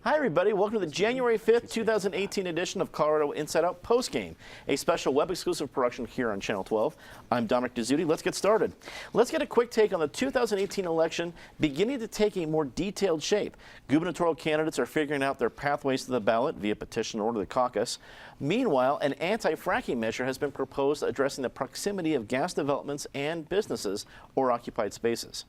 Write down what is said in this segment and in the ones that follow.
Hi, everybody. Welcome to the January 5th, 2018 edition of Colorado Inside Out Postgame, a special web-exclusive production here on Channel 12. I'm Dominic Dezzutti. Let's get started. Let's get a quick take on the 2018 election beginning to take a more detailed shape. Gubernatorial candidates are figuring out their pathways to the ballot via petition or to the caucus. Meanwhile, an anti-fracking measure has been proposed addressing the proximity of gas developments and businesses or occupied spaces.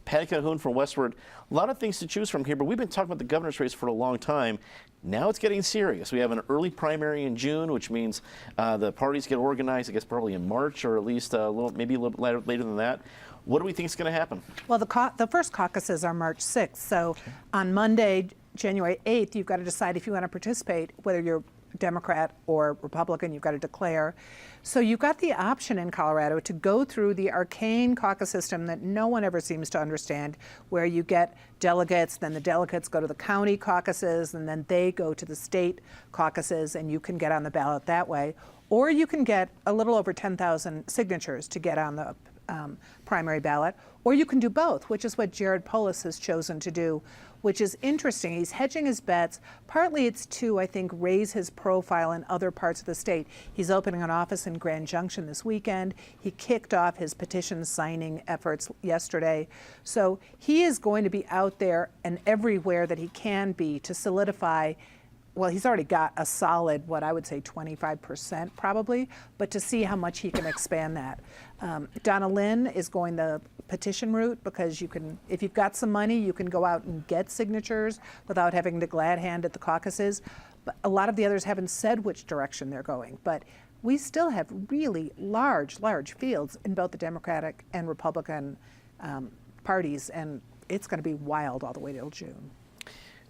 Patty Cahoon from Westward, a lot of things to choose from here, but we've been talking about the governor's race for a long time. Now it's getting serious. We have an early primary in June, which means the parties get organized, I guess, probably in March or at least maybe a little later than that. What do we think is going to happen? Well, the first caucuses are March 6th, so on Monday, January 8th, you've got to decide if you want to participate, whether you're Democrat or Republican, you've got to declare. So you've got the option in Colorado to go through the arcane caucus system that no one ever seems to understand, where you get delegates, then the delegates go to the county caucuses, and then they go to the state caucuses, and you can get on the ballot that way. Or you can get a little over 10,000 signatures to get on the primary ballot, or you can do both, which is what Jared Polis has chosen to do, which is interesting. He's hedging his bets. Partly it's to, I think, raise his profile in other parts of the state. He's opening an office in Grand Junction this weekend. He kicked off his petition signing efforts yesterday. So he is going to be out there and everywhere that he can be to solidify. Well, he's already got a solid, what I would say 25% probably, but to see how much he can expand that. Donna Lynn is going the petition route because you can, if you've got some money, you can go out and get signatures without having to glad hand at the caucuses. But a lot of the others haven't said which direction they're going. But we still have really large fields in both the Democratic and Republican parties, and it's going to be wild all the way till June.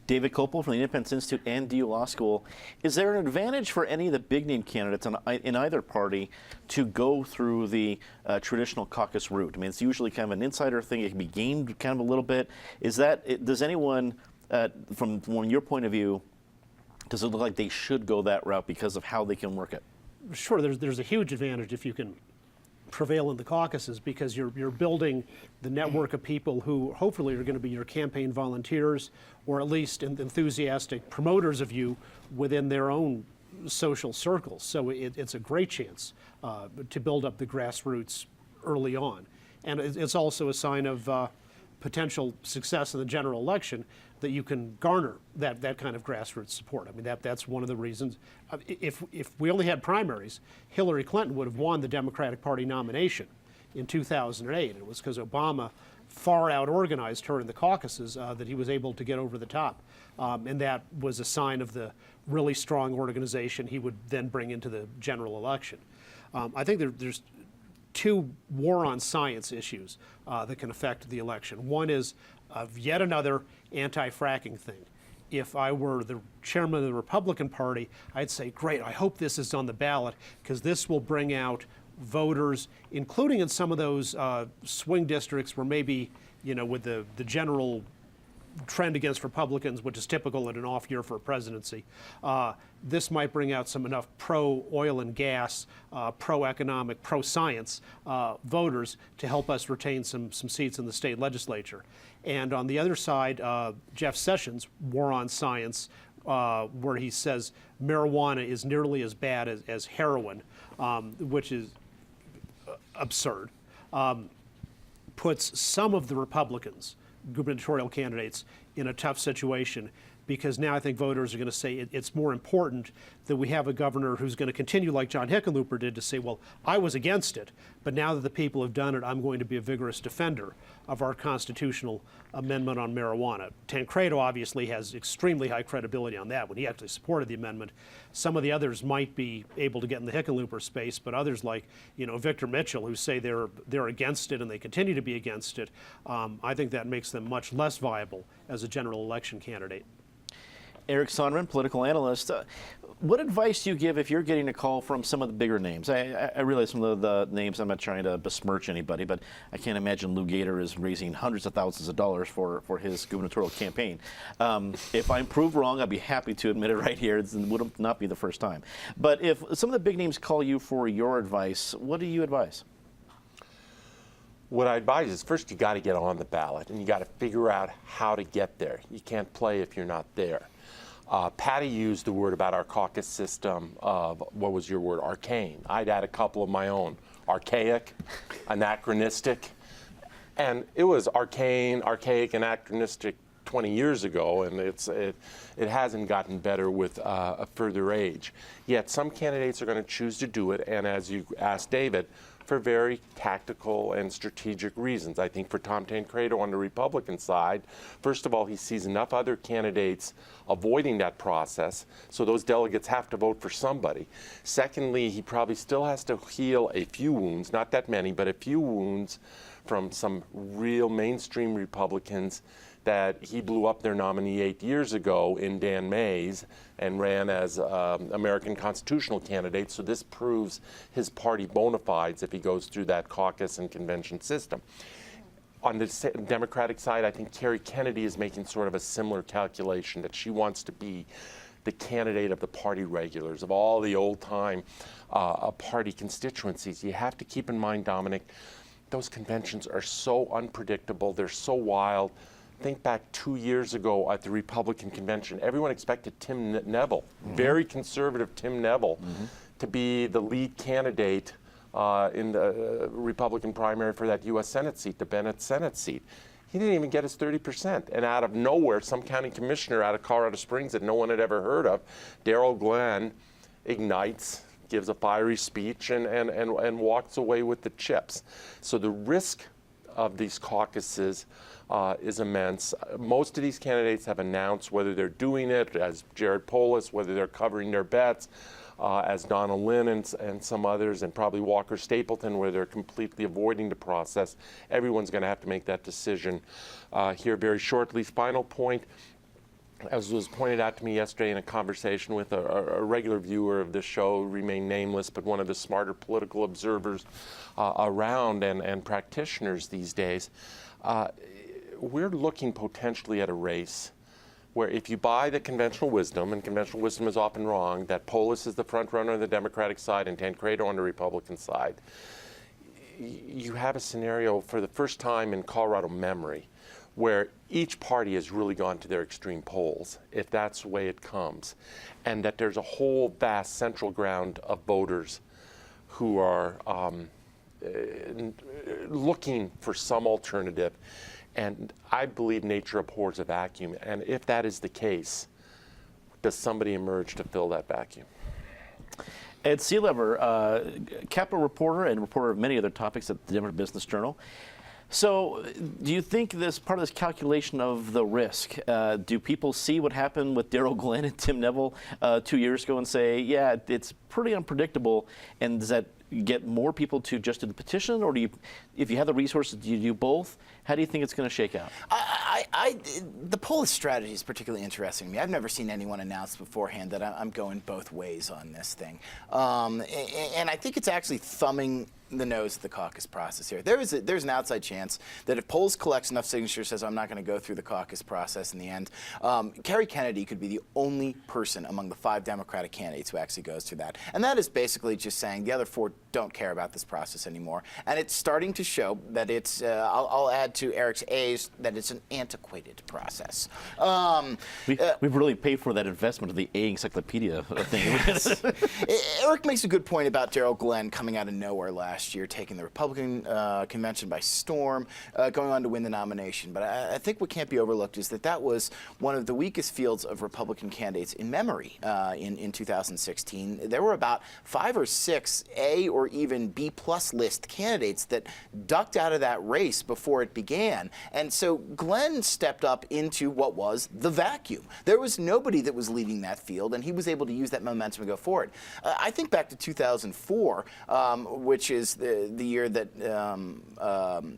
David Kopel from the Independence Institute and DU Law School. Is there an advantage for any of the big name candidates in either party to go through the traditional caucus route? I mean, it's usually kind of an insider thing. It can be gamed kind of a little bit. Does anyone, from your point of view, does it look like they should go that route because of how they can work it? Sure, there's a huge advantage if you can prevail in the caucuses, because you're building the network of people who hopefully are going to be your campaign volunteers, or at least enthusiastic promoters of you within their own social circles. So it's a great chance to build up the grassroots early on. And it's also a sign of potential success in the general election that you can garner that kind of grassroots support. I mean, that's one of the reasons. If we only had primaries, Hillary Clinton would have won the Democratic Party nomination in 2008. And it was because Obama far out organized her in the caucuses that he was able to get over the top. And that was a sign of the really strong organization he would then bring into the general election. I think there's two war on science issues that can affect the election. One is yet another anti-fracking thing. If I were the chairman of the Republican Party, I'd say, great, I hope this is on the ballot, because this will bring out voters, including in some of those swing districts where maybe, with the general trend against Republicans, which is typical in an off year for a presidency. This might bring out enough pro-oil and gas, pro-economic, pro-science voters to help us retain some seats in the state legislature. And on the other side, Jeff Sessions' war on science, where he says marijuana is nearly as bad as heroin, which is absurd, puts some of the Republicans, gubernatorial candidates, in a tough situation, because now I think voters are going to say it's more important that we have a governor who's going to continue like John Hickenlooper did to say, well, I was against it, but now that the people have done it, I'm going to be a vigorous defender of our constitutional amendment on marijuana. Tancredo obviously has extremely high credibility on that when he actually supported the amendment. Some of the others might be able to get in the Hickenlooper space, but others like, Victor Mitchell, who say they're against it and they continue to be against it, I think that makes them much less viable as a general election candidate. Eric Sonderman, political analyst. What advice do you give if you're getting a call from some of the bigger names? I realize some of the names, I'm not trying to besmirch anybody, but I can't imagine Lou Gator is raising hundreds of thousands of dollars for his gubernatorial campaign. If I'm proved wrong, I'd be happy to admit it right here. It would not be the first time. But if some of the big names call you for your advice, what do you advise? What I advise is first you got to get on the ballot and you got to figure out how to get there. You can't play if you're not there. Patty used the word about our caucus system of, what was your word, arcane. I'd add a couple of my own. Archaic, anachronistic. And it was arcane, archaic, anachronistic 20 years ago, and it hasn't gotten better with a further age. Yet some candidates are going to choose to do it, and as you asked David, for very tactical and strategic reasons. I think for Tom Tancredo on the Republican side, first of all, he sees enough other candidates avoiding that process, so those delegates have to vote for somebody. Secondly, he probably still has to heal a few wounds, not that many, but a few wounds from some real mainstream Republicans that he blew up their nominee 8 years ago in Dan Mays and ran as American constitutional candidate. So this proves his party bona fides if he goes through that caucus and convention system. On the Democratic side, I think Kerry Kennedy is making sort of a similar calculation that she wants to be the candidate of the party regulars, of all the old-time party constituencies. You have to keep in mind, Dominic, those conventions are so unpredictable, they're so wild. Think back 2 years ago at the Republican convention, everyone expected Tim Neville, very conservative Tim Neville, to be the lead candidate in the Republican primary for that U.S. Senate seat, the Bennett Senate seat. He didn't even get his 30%. And out of nowhere, some county commissioner out of Colorado Springs that no one had ever heard of, Darrell Glenn, ignites, gives a fiery speech, and walks away with the chips. So the risk of these caucuses is immense. Most of these candidates have announced whether they're doing it, as Jared Polis, whether they're covering their bets, as Donna Lynn and some others, and probably Walker Stapleton, where they're completely avoiding the process. Everyone's going to have to make that decision here very shortly. Final point, as was pointed out to me yesterday in a conversation with a regular viewer of this show, remain nameless, but one of the smarter political observers around and practitioners these days, we're looking potentially at a race where if you buy the conventional wisdom, and conventional wisdom is often wrong, that Polis is the front runner on the Democratic side and Tancredo on the Republican side, you have a scenario for the first time in Colorado memory where each party has really gone to their extreme poles, if that's the way it comes, and that there's a whole vast central ground of voters who are looking for some alternative. And I believe nature abhors a vacuum. And if that is the case, does somebody emerge to fill that vacuum? Ed Seelever, Capitol reporter and reporter of many other topics at the Denver Business Journal. So do you think this part of this calculation of the risk, do people see what happened with Darrell Glenn and Tim Neville 2 years ago and say, yeah, it's pretty unpredictable, and does that get more people to just do the petition, or do you, if you have the resources, do you do both? How do you think it's going to shake out? The Polis strategy is particularly interesting to me. I've never seen anyone announce beforehand that I'm going both ways on this thing. And I think it's actually thumbing the nose of the caucus process here. There's an outside chance that if Polis collects enough signatures, says I'm not going to go through the caucus process in the end, Kerry Kennedy could be the only person among the 5 Democratic candidates who actually goes through that. And that is basically just saying the other 4 don't care about this process anymore. And it's starting to show that it's, I'll add to Eric's A's, that it's an antiquated process. We've really paid for that investment of the A encyclopedia thing. Eric makes a good point about Darrell Glenn coming out of nowhere last year, taking the Republican convention by storm, going on to win the nomination. But I think what can't be overlooked is that that was one of the weakest fields of Republican candidates in memory in 2016. There were about 5 or 6 A or even B+ list candidates that ducked out of that race before it began. And so Glenn stepped up into what was the vacuum. There was nobody that was leading that field, and he was able to use that momentum to go forward. I think back to 2004, which is the year that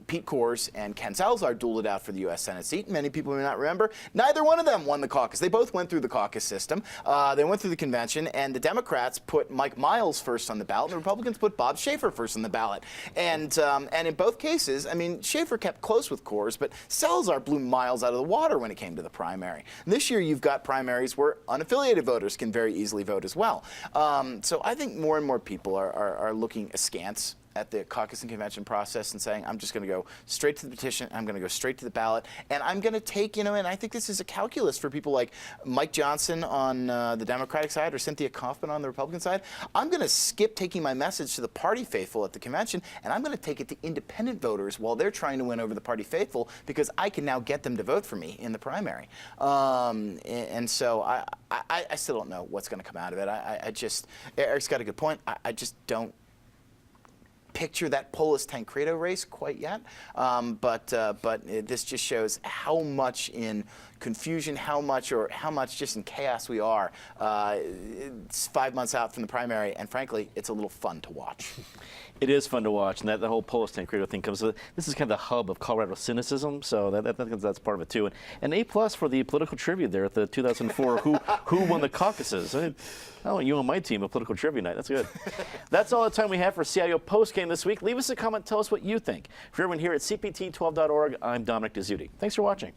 Pete Coors and Ken Salazar dueled it out for the U.S. Senate seat. Many people may not remember. Neither one of them won the caucus. They both went through the caucus system. They went through the convention, and the Democrats put Mike Miles first on the ballot, and the Republicans put Bob Schaefer first on the ballot. And in both cases, I mean, Schaefer kept close with Coors, but Salazar blew Miles out of the water when it came to the primary. And this year, you've got primaries where unaffiliated voters can very easily vote as well. So I think more and more people are looking askance at the caucus and convention process and saying, I'm just going to go straight to the petition, I'm going to go straight to the ballot, and I'm going to take, and I think this is a calculus for people like Mike Johnson on the Democratic side or Cynthia Kaufman on the Republican side. I'm going to skip taking my message to the party faithful at the convention, and I'm going to take it to independent voters while they're trying to win over the party faithful, because I can now get them to vote for me in the primary. And so I still don't know what's going to come out of it. I just, Eric's got a good point. I just don't picture that Polis Tancredo race quite yet, but this just shows how much in confusion, how much just in chaos we are. It's 5 months out from the primary, and frankly, it's a little fun to watch. It is fun to watch, and that the whole Polis Tancredo thing comes. This is kind of the hub of Colorado cynicism, so that's part of it too. And A+ for the political trivia there at the 2004 Who Won the Caucuses. You and my team a political trivia night. That's good. That's all the time we have for CIO Postgame this week. Leave us a comment. Tell us what you think. For everyone here at CPT12.org, I'm Dominic Dezzutti. Thanks for watching.